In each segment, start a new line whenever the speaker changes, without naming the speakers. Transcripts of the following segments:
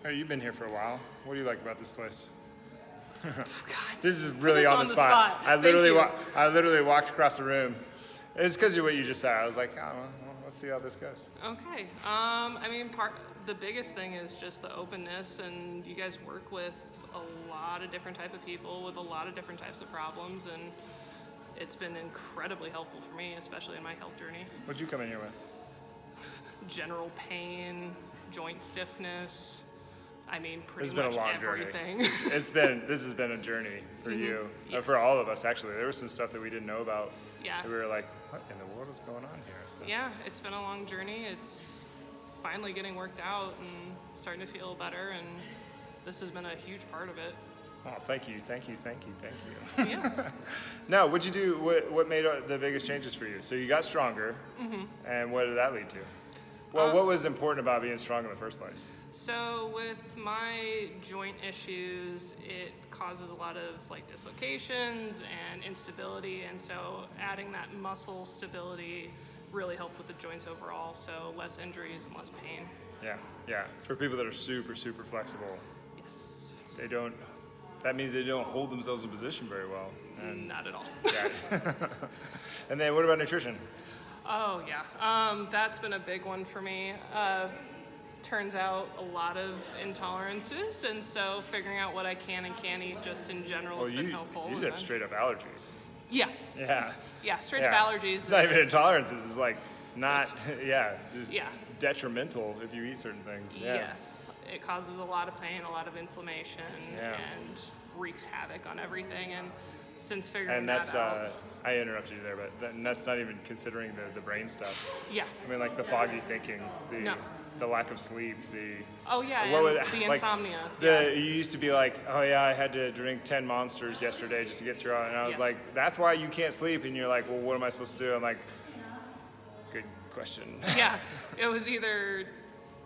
Hey, you've been here for a while. What do you like about this place?
God,
This is really on the spot. I literally walked across the room. It's because of what you just said. I was like, oh, well, let's see how this goes.
Okay. The biggest thing is just the openness, and you guys work with a lot of different type of people with a lot of different types of problems, and it's been incredibly helpful for me, especially in my health journey.
What'd you come in here with?
General pain, joint stiffness. I mean, pretty
It's been
much
a long
everything.
journey. This has been a journey for you,
Yes.
for all of us actually. There was some stuff that we didn't know about.
Yeah.
That we were like, what in the world is going on here? So.
Yeah, it's been a long journey. It's finally getting worked out and starting to feel better, and this has been a huge part of it.
Oh, thank you.
Yes.
Now, what'd you do? What made the biggest changes for you? So you got stronger, and what did that lead to? Well, what was important about being strong in the first place?
So with my joint issues, it causes a lot of
dislocations
and instability, and so adding that muscle stability really helped with the joints overall, so less injuries and less pain.
Yeah. For people that are super, super flexible,
Yes.
that means they don't hold themselves in position very well. And
Not at all.
yeah. And then what about nutrition?
Oh, yeah. That's been a big one for me. Turns out a lot of intolerances, and so figuring out what I can and can't eat just in general has been helpful.
You have straight up allergies.
Yeah.
Yeah.
Yeah, straight up allergies.
It's not even intolerances. It's like just
Yeah.
detrimental if you eat certain things. Yeah.
Yes. It causes a lot of pain, a lot of inflammation, and wreaks havoc on everything. And since figuring that out...
I interrupted you there, but that's not even considering the brain stuff.
Yeah.
I mean, like the foggy thinking, the lack of sleep, the
insomnia.
You used to be like, oh yeah, I had to drink 10 Monsters yesterday just to get through it, and I was like, that's why you can't sleep, and you're like, well, what am I supposed to do? I'm like, good question.
Yeah, it was either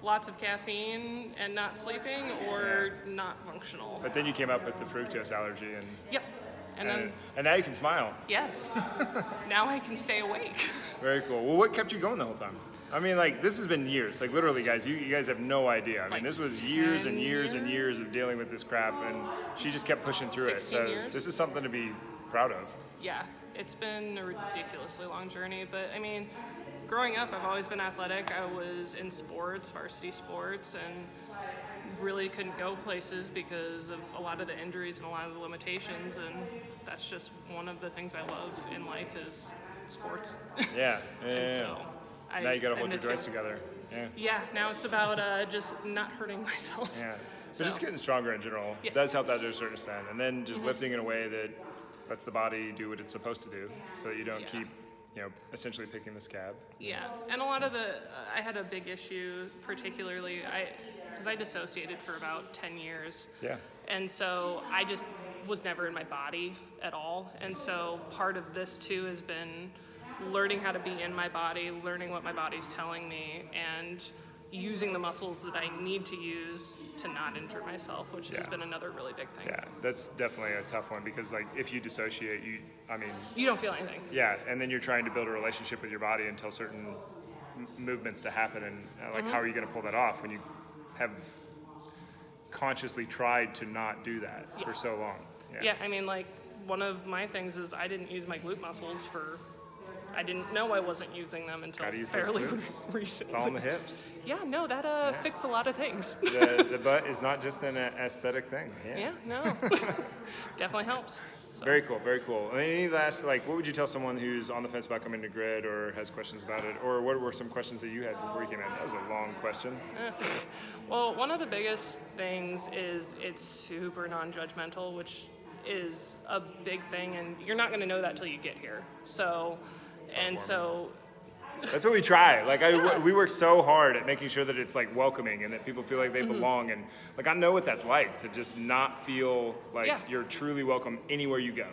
lots of caffeine and not sleeping, or not functional.
But then you came up with the fructose allergy, and
yep. And
now you can smile.
Yes. Now I can stay awake.
Very cool. Well, what kept you going the whole time? I mean, like, this has been years. Like, literally, guys, you guys have no idea. I mean, this was years and years and years of dealing with this crap, and she just kept pushing through it. So
years.
This is something to be proud of.
Yeah, it's been a ridiculously long journey, but I mean, growing up, I've always been athletic. I was in sports, varsity sports, and really couldn't go places because of a lot of the injuries and a lot of the limitations, and that's just one of the things I love in life is sports.
Yeah.
So
now you got to hold your joints together.
Yeah, now it's about just not hurting myself.
Yeah. So just getting stronger in general does help that to a certain extent, and then just lifting in a way that lets the body do what it's supposed to do, so that you don't keep essentially picking the scab.
Yeah, and a lot of I had a big issue, particularly because I dissociated for about 10 years.
Yeah.
And so I just was never in my body at all. And so part of this too has been learning how to be in my body, learning what my body's telling me, and using the muscles that I need to use to not injure myself, which has been another really big thing.
Yeah, that's definitely a tough one, because like if you dissociate,
you don't feel anything.
Yeah, and then you're trying to build a relationship with your body and tell certain movements to happen, and how are you going to pull that off when you have consciously tried to not do that for so long?
Yeah, I mean, like, one of my things is I didn't use my glute muscles I didn't know I wasn't using them until fairly recently.
It's all in the hips.
Yeah, no, that fixed a lot of things.
The butt is not just an aesthetic thing.
Yeah, no. Definitely helps. So.
Very cool, very cool. And any last, what would you tell someone who's on the fence about coming to Grid or has questions about it? Or what were some questions that you had before you came in? That was a long question.
Well, one of the biggest things is it's super non-judgmental, which is a big thing, and you're not going to know that till you get here. So,
that's what we try. We work so hard at making sure that it's welcoming and that people feel like they belong. And I know what that's like to just not feel like you're truly welcome anywhere you go.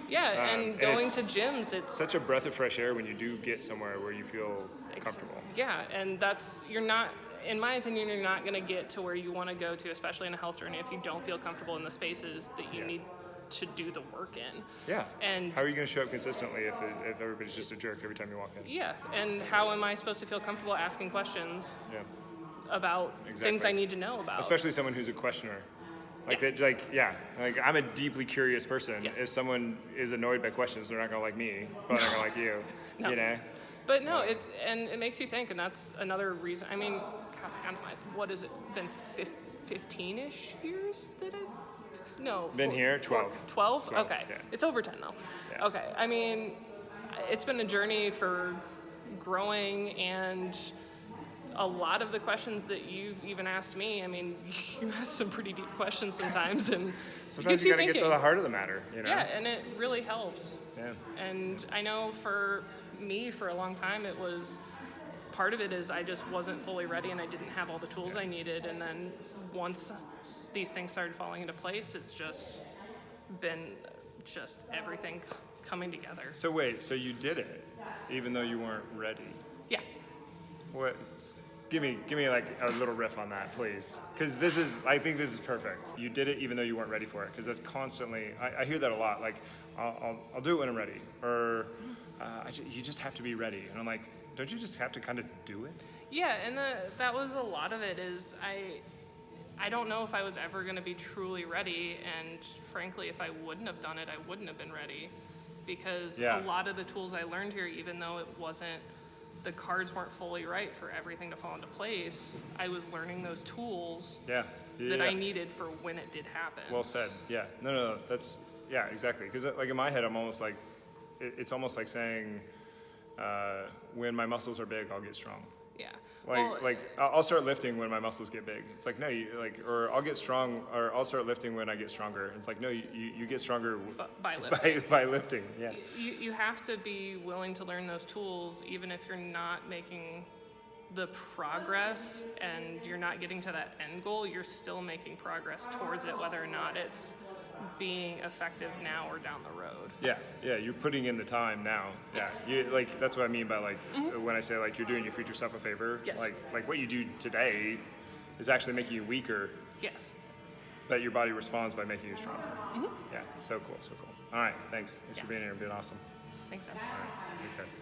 Yeah, and going to gyms, it's
such a breath of fresh air when you do get somewhere where you feel comfortable.
Yeah, and you're not, in my opinion, you're not going to get to where you want to go to, especially in a health journey, if you don't feel comfortable in the spaces that you need to do the work in.
Yeah.
And
how are you going to show up consistently if everybody's just a jerk every time you walk in?
Yeah. And how am I supposed to feel comfortable asking questions?
Yeah.
about things I need to know about.
Especially someone who's a questioner. Like I'm a deeply curious person.
Yes.
If someone is annoyed by questions, they're not gonna like me, but they're not gonna like you.
No.
You know?
But no, it makes you think, and that's another reason. I mean, God, I don't know, what has it been, 15-ish years that I've
Been here 12.
12? Okay,
yeah.
it's over 10 though.
Yeah.
Okay, I mean, it's been a journey for growing, and a lot of the questions that you've even asked me, I mean, you ask some pretty deep questions sometimes, and
Sometimes you gotta get to the heart of the matter, you know?
Yeah, and it really helps.
Yeah.
And I know for me, for a long time, it was, part of it is I just wasn't fully ready and I didn't have all the tools I needed. And then once these things started falling into place, it's just been everything coming together.
So wait, so you did it, even though you weren't ready?
Yeah.
What? Give me like a little riff on that, please. Because I think this is perfect. You did it even though you weren't ready for it. Because that's constantly, I hear that a lot. Like, I'll do it when I'm ready, or you just have to be ready. And I'm like, don't you just have to kind of do it?
Yeah, and that was a lot of it. Is I don't know if I was ever going to be truly ready, and frankly, if I wouldn't have done it, I wouldn't have been ready, because a lot of the tools I learned here, even though the cards weren't fully right for everything to fall into place, I was learning those tools that I needed for when it did happen.
Well said. Yeah. No. That's, yeah, exactly. Because like in my head, I'm almost like, it's almost like saying, when my muscles are big, I'll get strong.
Yeah.
I'll start lifting when my muscles get big. It's like, no, or I'll get strong, or I'll start lifting when I get stronger. It's like, no, you get stronger
by lifting.
By lifting, yeah.
You have to be willing to learn those tools, even if you're not making the progress and you're not getting to that end goal, you're still making progress towards it, whether or not it's being effective now or down the road.
Yeah, you're putting in the time now.
Yes.
Yeah, that's what I mean by when I say you're doing your future self a favor.
Yes.
Like what you do today is actually making you weaker.
Yes.
But your body responds by making you stronger. Yeah, so cool. All right, thanks for being here. It's been awesome.
Thanks, Ed.
All right, thanks guys.